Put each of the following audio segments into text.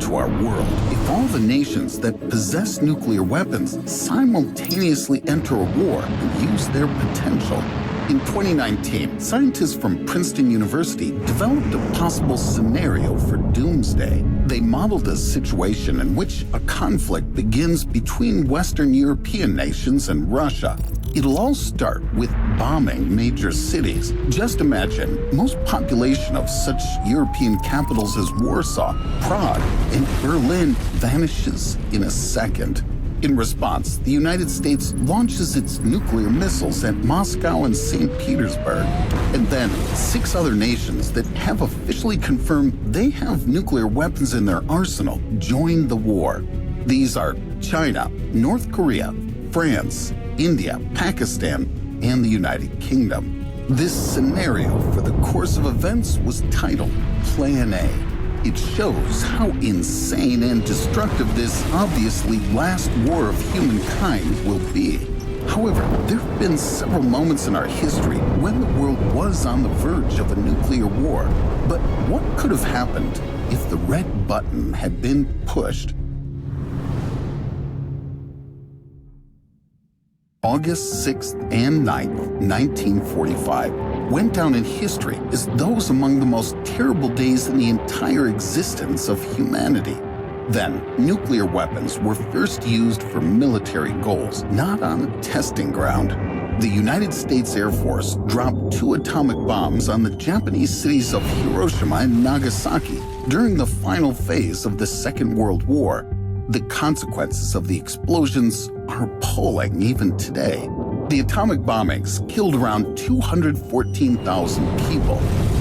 to our world if all the nations that possess nuclear weapons simultaneously enter a war and use their potential. In 2019, scientists from Princeton University developed a possible scenario for doomsday. They modeled a situation in which a conflict begins between Western European nations and Russia. It'll all start with bombing major cities. Just imagine, most population of such European capitals as Warsaw, Prague, and Berlin vanishes in a second. In response, the United States launches its nuclear missiles at Moscow and St. Petersburg. And then 6 other nations that have officially confirmed they have nuclear weapons in their arsenal join the war. These are China, North Korea, France, India, Pakistan, and the United Kingdom. This scenario for the course of events was titled Plan A. It shows how insane and destructive this obviously last war of humankind will be. However, there have been several moments in our history when the world was on the verge of a nuclear war. But what could have happened if the red button had been pushed? August 6th and 9th, 1945, went down in history as those among the most terrible days in the entire existence of humanity. Then, nuclear weapons were first used for military goals, not on a testing ground. The United States Air Force dropped 2 atomic bombs on the Japanese cities of Hiroshima and Nagasaki during the final phase of the Second World War. The consequences of the explosions are appalling even today. The atomic bombings killed around 214,000 people.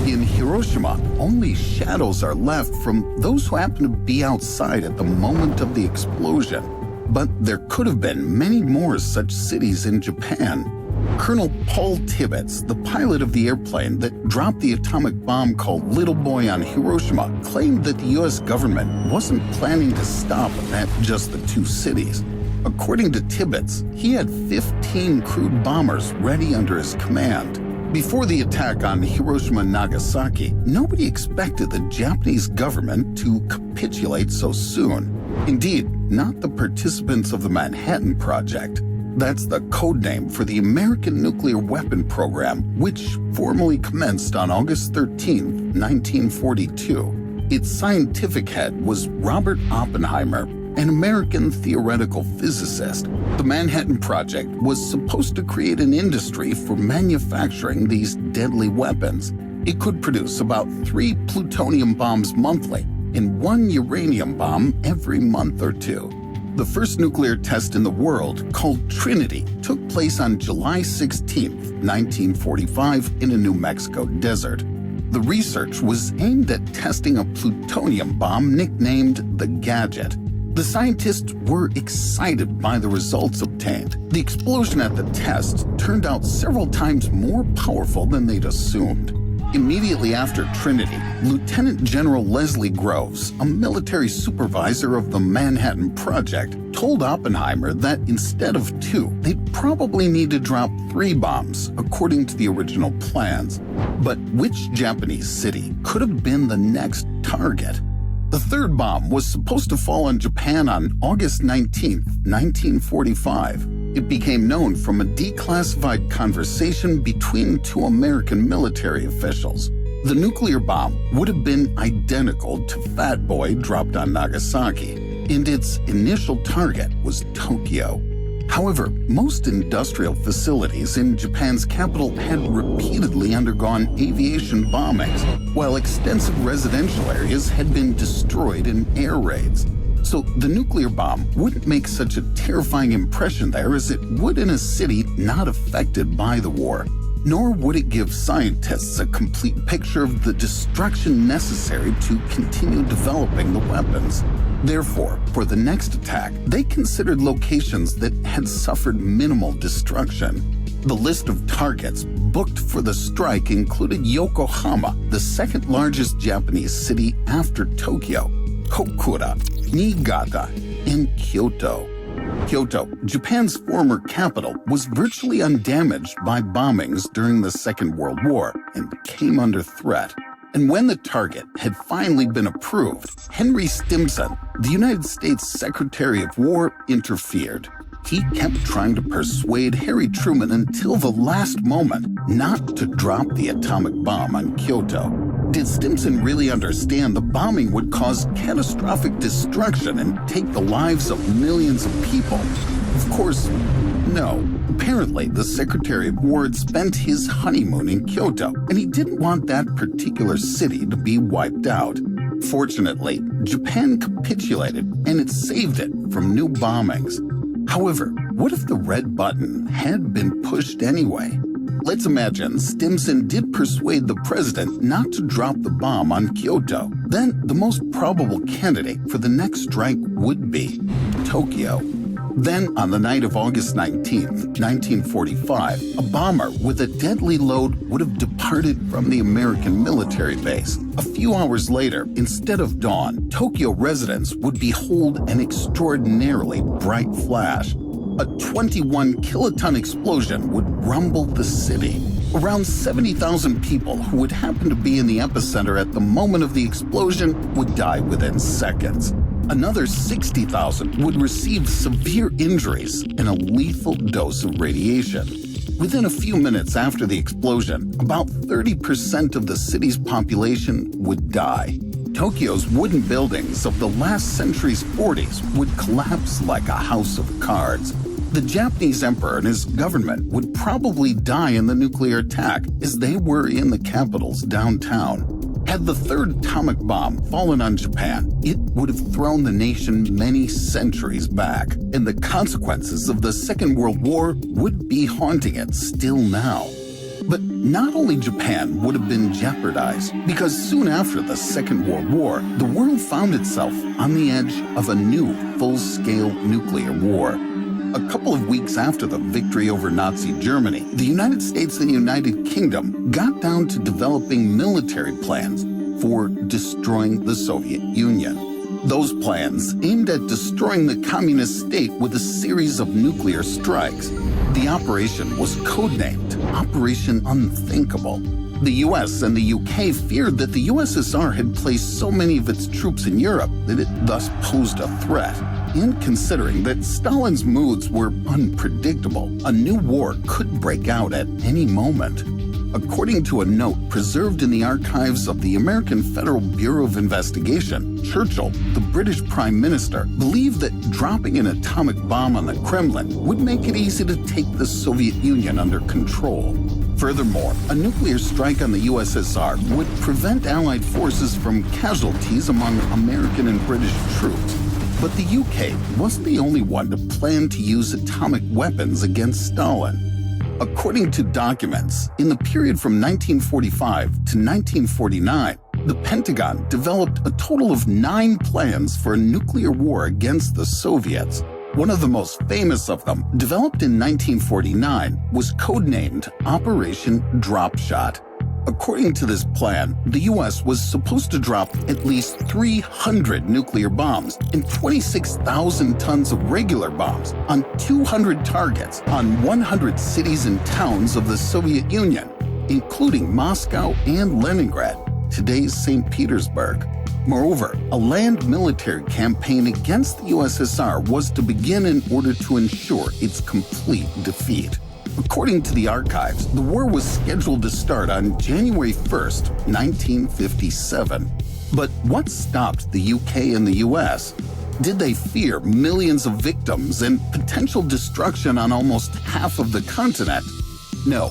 In Hiroshima, only shadows are left from those who happen to be outside at the moment of the explosion. But there could have been many more such cities in Japan. Colonel Paul Tibbets, the pilot of the airplane that dropped the atomic bomb called Little Boy on Hiroshima, claimed that the U.S. government wasn't planning to stop at just the 2 cities. According to Tibbets, he had 15 crewed bombers ready under his command. Before the attack on Hiroshima and Nagasaki, nobody expected the Japanese government to capitulate so soon. Indeed, not the participants of the Manhattan Project. That's the code name for the American nuclear weapon program, which formally commenced on August 13, 1942. Its scientific head was Robert Oppenheimer, an American theoretical physicist. The Manhattan Project was supposed to create an industry for manufacturing these deadly weapons. It could produce about 3 plutonium bombs monthly and 1 uranium bomb every month or 2. The first nuclear test in the world, called Trinity, took place on July 16, 1945, in a New Mexico desert. The research was aimed at testing a plutonium bomb nicknamed the Gadget. The scientists were excited by the results obtained. The explosion at the test turned out several times more powerful than they'd assumed. Immediately after Trinity, Lieutenant General Leslie Groves, a military supervisor of the Manhattan Project, told Oppenheimer that instead of 2, they'd probably need to drop 3 bombs, according to the original plans. But which Japanese city could have been the next target? The 3rd bomb was supposed to fall on Japan on August 19, 1945. It became known from a declassified conversation between 2 American military officials. The nuclear bomb would have been identical to Fat Boy dropped on Nagasaki, and its initial target was Tokyo. However, most industrial facilities in Japan's capital had repeatedly undergone aviation bombings, while extensive residential areas had been destroyed in air raids. So the nuclear bomb wouldn't make such a terrifying impression there as it would in a city not affected by the war. Nor would it give scientists a complete picture of the destruction necessary to continue developing the weapons. Therefore, for the next attack, they considered locations that had suffered minimal destruction. The list of targets booked for the strike included Yokohama, the 2nd largest Japanese city after Tokyo, Kokura, Niigata, and Kyoto. Kyoto, Japan's former capital, was virtually undamaged by bombings during the Second World War and came under threat. And when the target had finally been approved, Henry Stimson, the United States Secretary of War, interfered. He kept trying to persuade Harry Truman until the last moment not to drop the atomic bomb on Kyoto. Did Stimson really understand the bombing would cause catastrophic destruction and take the lives of millions of people? Of course, no. Apparently, the Secretary of War had spent his honeymoon in Kyoto, and he didn't want that particular city to be wiped out. Fortunately, Japan capitulated, and it saved it from new bombings. However, what if the red button had been pushed anyway? Let's imagine Stimson did persuade the president not to drop the bomb on Kyoto. Then the most probable candidate for the next strike would be Tokyo. Then, on the night of August 19th, 1945, a bomber with a deadly load would have departed from the American military base. A few hours later, instead of dawn, Tokyo residents would behold an extraordinarily bright flash. A 21-kiloton explosion would rumble the city. Around 70,000 people who would happen to be in the epicenter at the moment of the explosion would die within seconds. Another 60,000 would receive severe injuries and a lethal dose of radiation. Within a few minutes after the explosion, about 30% of the city's population would die. Tokyo's wooden buildings of the last century's 40s would collapse like a house of cards. The Japanese emperor and his government would probably die in the nuclear attack as they were in the capital's downtown. Had the third atomic bomb fallen on Japan, it would have thrown the nation many centuries back, and the consequences of the Second World War would be haunting it still now. But not only Japan would have been jeopardized, because soon after the Second World War, the world found itself on the edge of a new full-scale nuclear war. A couple of weeks after the victory over Nazi Germany, the United States and the United Kingdom got down to developing military plans for destroying the Soviet Union. Those plans aimed at destroying the communist state with a series of nuclear strikes. The operation was codenamed Operation Unthinkable. The US and the UK feared that the USSR had placed so many of its troops in Europe that it thus posed a threat. And considering that Stalin's moods were unpredictable, a new war could break out at any moment. According to a note preserved in the archives of the American Federal Bureau of Investigation, Churchill, the British Prime Minister, believed that dropping an atomic bomb on the Kremlin would make it easy to take the Soviet Union under control. Furthermore, a nuclear strike on the USSR would prevent Allied forces from casualties among American and British troops. But the UK wasn't the only one to plan to use atomic weapons against Stalin. According to documents, in the period from 1945 to 1949, the Pentagon developed a total of 9 plans for a nuclear war against the Soviets. One of the most famous of them, developed in 1949, was codenamed Operation Dropshot. According to this plan, the U.S. was supposed to drop at least 300 nuclear bombs and 26,000 tons of regular bombs on 200 targets on 100 cities and towns of the Soviet Union, including Moscow and Leningrad, today's St. Petersburg. Moreover, a land military campaign against the USSR was to begin in order to ensure its complete defeat. According to the archives, the war was scheduled to start on January 1st, 1957. But what stopped the UK and the US? Did they fear millions of victims and potential destruction on almost half of the continent? No.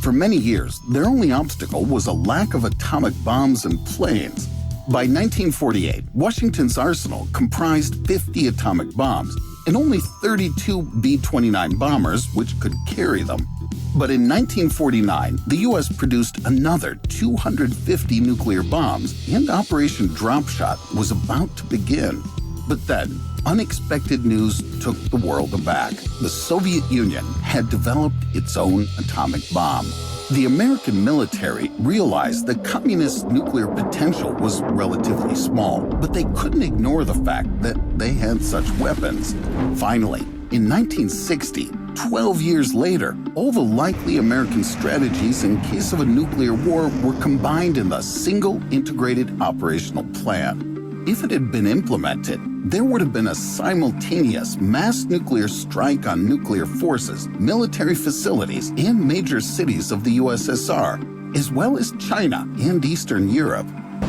For many years, their only obstacle was a lack of atomic bombs and planes. By 1948, Washington's arsenal comprised 50 atomic bombs and only 32 B-29 bombers which could carry them. But in 1949, the U.S. produced another 250 nuclear bombs, and Operation Dropshot was about to begin. But then, unexpected news took the world aback. The Soviet Union had developed its own atomic bomb. The American military realized the communist nuclear potential was relatively small, but they couldn't ignore the fact that they had such weapons. Finally, in 1960, 12 years later, all the likely American strategies in case of a nuclear war were combined in the single integrated operational plan. If it had been implemented, there would have been a simultaneous mass nuclear strike on nuclear forces, military facilities, and major cities of the USSR, as well as China and Eastern Europe.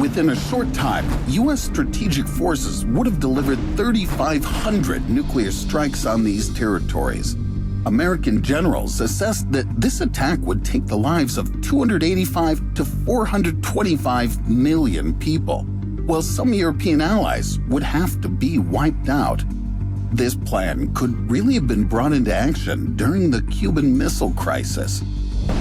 Within a short time, U.S. strategic forces would have delivered 3,500 nuclear strikes on these territories. American generals assessed that this attack would take the lives of 285 to 425 million people, while some European allies would have to be wiped out. This plan could really have been brought into action during the Cuban Missile Crisis.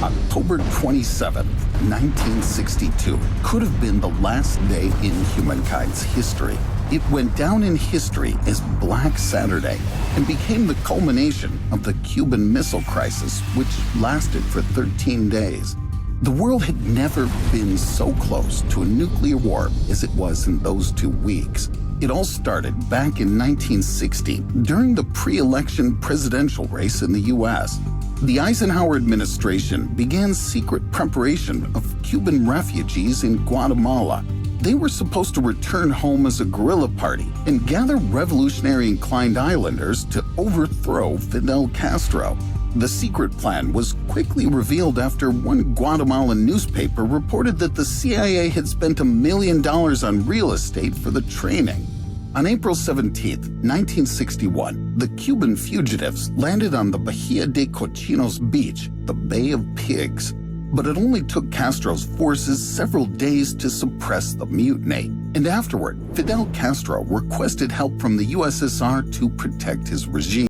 October 27, 1962, could have been the last day in humankind's history. It went down in history as Black Saturday and became the culmination of the Cuban Missile Crisis, which lasted for 13 days. The world had never been so close to a nuclear war as it was in those 2 weeks. It all started back in 1960 during the pre-election presidential race in the U.S. The Eisenhower administration began secret preparation of Cuban refugees in Guatemala. They were supposed to return home as a guerrilla party and gather revolutionary-inclined islanders to overthrow Fidel Castro. The secret plan was quickly revealed after one Guatemalan newspaper reported that the CIA had spent $1 million on real estate for the training. On April 17, 1961, the Cuban fugitives landed on the Bahia de Cochinos beach, the Bay of Pigs. But it only took Castro's forces several days to suppress the mutiny. And afterward, Fidel Castro requested help from the USSR to protect his regime.